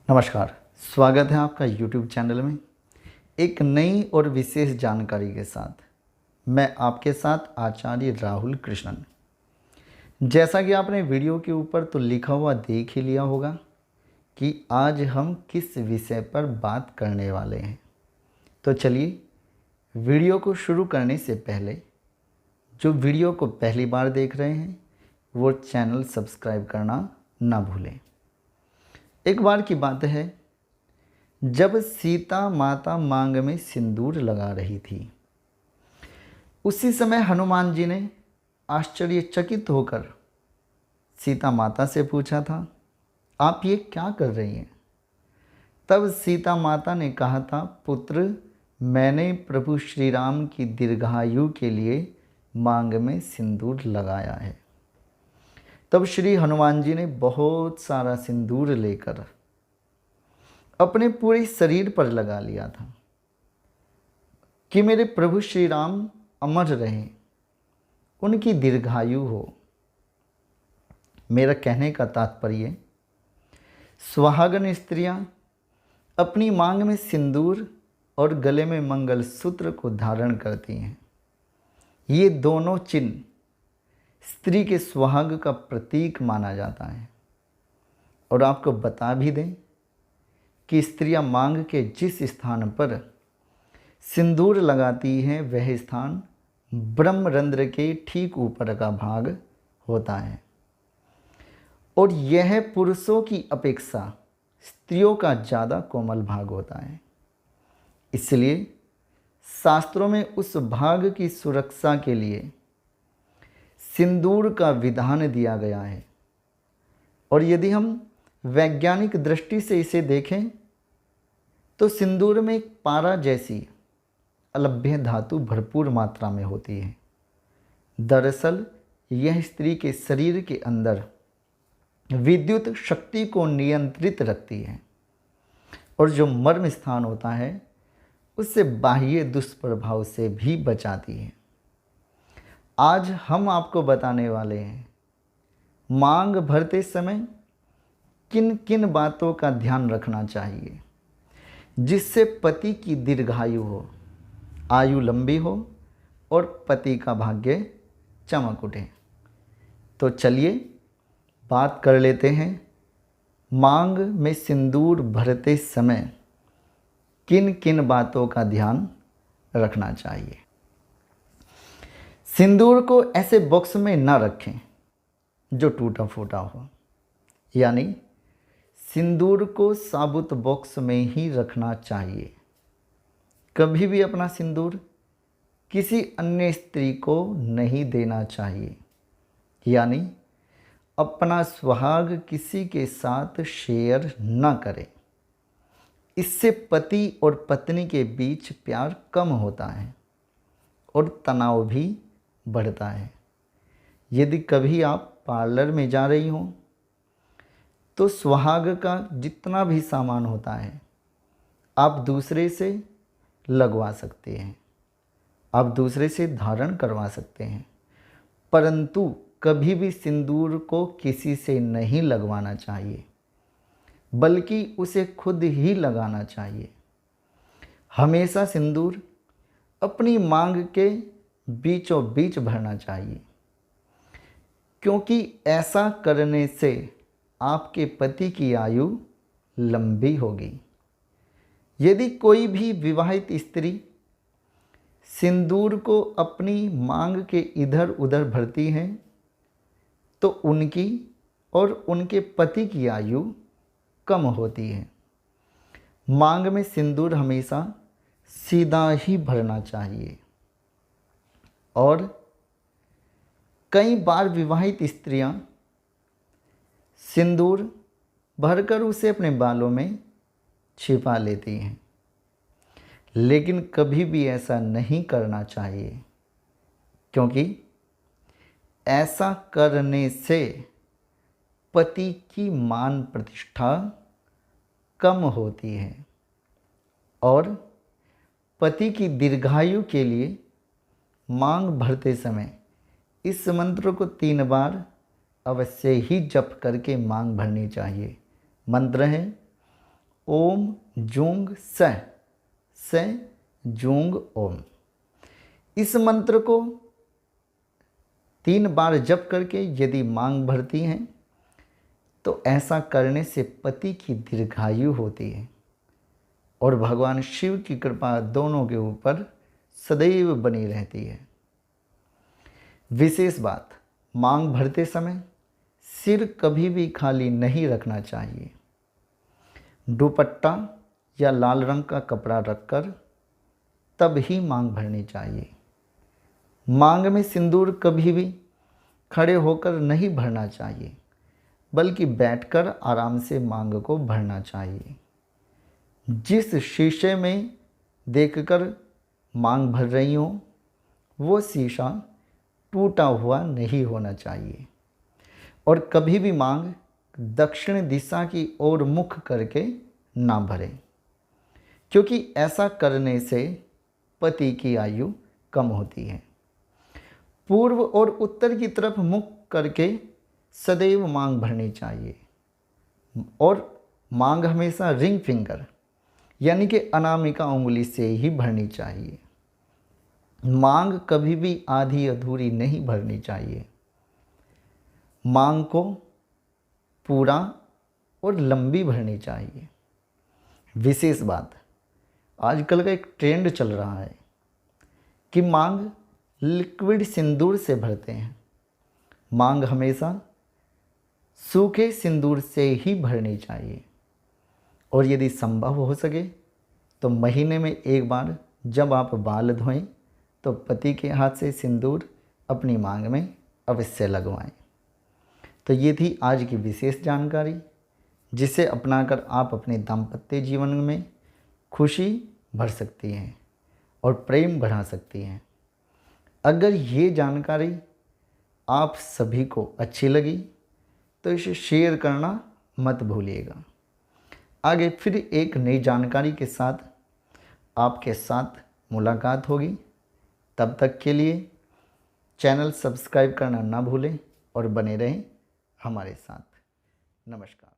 नमस्कार, स्वागत है आपका YouTube चैनल में एक नई और विशेष जानकारी के साथ। मैं आपके साथ आचार्य राहुल कृष्णन। जैसा कि आपने वीडियो के ऊपर तो लिखा हुआ देख ही लिया होगा कि आज हम किस विषय पर बात करने वाले हैं। तो चलिए, वीडियो को शुरू करने से पहले जो वीडियो को पहली बार देख रहे हैं वो चैनल सब्सक्राइब करना ना भूलें। एक बार की बात है, जब सीता माता मांग में सिंदूर लगा रही थी, उसी समय हनुमान जी ने आश्चर्यचकित होकर सीता माता से पूछा था, आप ये क्या कर रही हैं? तब सीता माता ने कहा था, पुत्र, मैंने प्रभु श्री राम की दीर्घायु के लिए मांग में सिंदूर लगाया है। तब श्री हनुमान जी ने बहुत सारा सिंदूर लेकर अपने पूरे शरीर पर लगा लिया था कि मेरे प्रभु श्री राम अमर रहें, उनकी दीर्घायु हो। मेरा कहने का तात्पर्य, सुहागन स्त्रियां अपनी मांग में सिंदूर और गले में मंगलसूत्र को धारण करती हैं। ये दोनों चिन्ह स्त्री के सुहाग का प्रतीक माना जाता है। और आपको बता भी दें कि स्त्रियां मांग के जिस स्थान पर सिंदूर लगाती हैं वह स्थान ब्रह्मरंध्र के ठीक ऊपर का भाग होता है। और यह पुरुषों की अपेक्षा स्त्रियों का ज़्यादा कोमल भाग होता है। इसलिए शास्त्रों में उस भाग की सुरक्षा के लिए सिंदूर का विधान दिया गया है। और यदि हम वैज्ञानिक दृष्टि से इसे देखें तो सिंदूर में एक पारा जैसी अलभ्य धातु भरपूर मात्रा में होती है। दरअसल यह स्त्री के शरीर के अंदर विद्युत शक्ति को नियंत्रित रखती है और जो मर्म स्थान होता है उससे बाह्य दुष्प्रभाव से भी बचाती है। आज हम आपको बताने वाले हैं, मांग भरते समय किन किन बातों का ध्यान रखना चाहिए जिससे पति की दीर्घायु हो, आयु लंबी हो और पति का भाग्य चमक उठे। तो चलिए बात कर लेते हैं, मांग में सिंदूर भरते समय किन किन बातों का ध्यान रखना चाहिए। सिंदूर को ऐसे बॉक्स में ना रखें जो टूटा फूटा हो, यानी सिंदूर को साबुत बॉक्स में ही रखना चाहिए। कभी भी अपना सिंदूर किसी अन्य स्त्री को नहीं देना चाहिए, यानी अपना सुहाग किसी के साथ शेयर ना करें। इससे पति और पत्नी के बीच प्यार कम होता है और तनाव भी बढ़ता है। यदि कभी आप पार्लर में जा रही हों तो सुहाग का जितना भी सामान होता है आप दूसरे से लगवा सकते हैं, आप दूसरे से धारण करवा सकते हैं, परंतु कभी भी सिंदूर को किसी से नहीं लगवाना चाहिए, बल्कि उसे खुद ही लगाना चाहिए। हमेशा सिंदूर अपनी मांग के बीचों बीच भरना चाहिए, क्योंकि ऐसा करने से आपके पति की आयु लंबी होगी। यदि कोई भी विवाहित स्त्री सिंदूर को अपनी मांग के इधर उधर भरती हैं तो उनकी और उनके पति की आयु कम होती है। मांग में सिंदूर हमेशा सीधा ही भरना चाहिए। और कई बार विवाहित स्त्रियां सिंदूर भरकर उसे अपने बालों में छिपा लेती हैं, लेकिन कभी भी ऐसा नहीं करना चाहिए, क्योंकि ऐसा करने से पति की मान प्रतिष्ठा कम होती है। और पति की दीर्घायु के लिए मांग भरते समय इस मंत्र को 3 बार अवश्य ही जप करके मांग भरनी चाहिए। मंत्र है, ओम जूंग सह, स जूंग ओम। इस मंत्र को 3 बार जप करके यदि मांग भरती हैं तो ऐसा करने से पति की दीर्घायु होती है और भगवान शिव की कृपा दोनों के ऊपर सदैव बनी रहती है। विशेष बात, मांग भरते समय सिर कभी भी खाली नहीं रखना चाहिए। दुपट्टा या लाल रंग का कपड़ा रखकर तब ही मांग भरनी चाहिए। मांग में सिंदूर कभी भी खड़े होकर नहीं भरना चाहिए, बल्कि बैठकर आराम से मांग को भरना चाहिए। जिस शीशे में देखकर मांग भर रही हो वो शीशा टूटा हुआ नहीं होना चाहिए और कभी भी मांग दक्षिण दिशा की ओर मुख करके ना भरें, क्योंकि ऐसा करने से पति की आयु कम होती है। पूर्व और उत्तर की तरफ मुख करके सदैव मांग भरनी चाहिए और मांग हमेशा रिंग फिंगर यानी कि अनामिका उंगली से ही भरनी चाहिए। मांग कभी भी आधी अधूरी नहीं भरनी चाहिए। मांग को पूरा और लंबी भरनी चाहिए। विशेष बात, आजकल का एक ट्रेंड चल रहा है कि मांग लिक्विड सिंदूर से भरते हैं। मांग हमेशा सूखे सिंदूर से ही भरनी चाहिए और यदि संभव हो सके तो महीने में एक बार जब आप बाल धोएं तो पति के हाथ से सिंदूर अपनी मांग में अवश्य लगवाएं। तो ये थी आज की विशेष जानकारी, जिसे अपनाकर आप अपने दाम्पत्य जीवन में खुशी भर सकती हैं और प्रेम बढ़ा सकती हैं। अगर ये जानकारी आप सभी को अच्छी लगी तो इसे शेयर करना मत भूलिएगा। आगे फिर एक नई जानकारी के साथ आपके साथ मुलाकात होगी। तब तक के लिए चैनल सब्सक्राइब करना ना भूलें और बने रहें हमारे साथ। नमस्कार।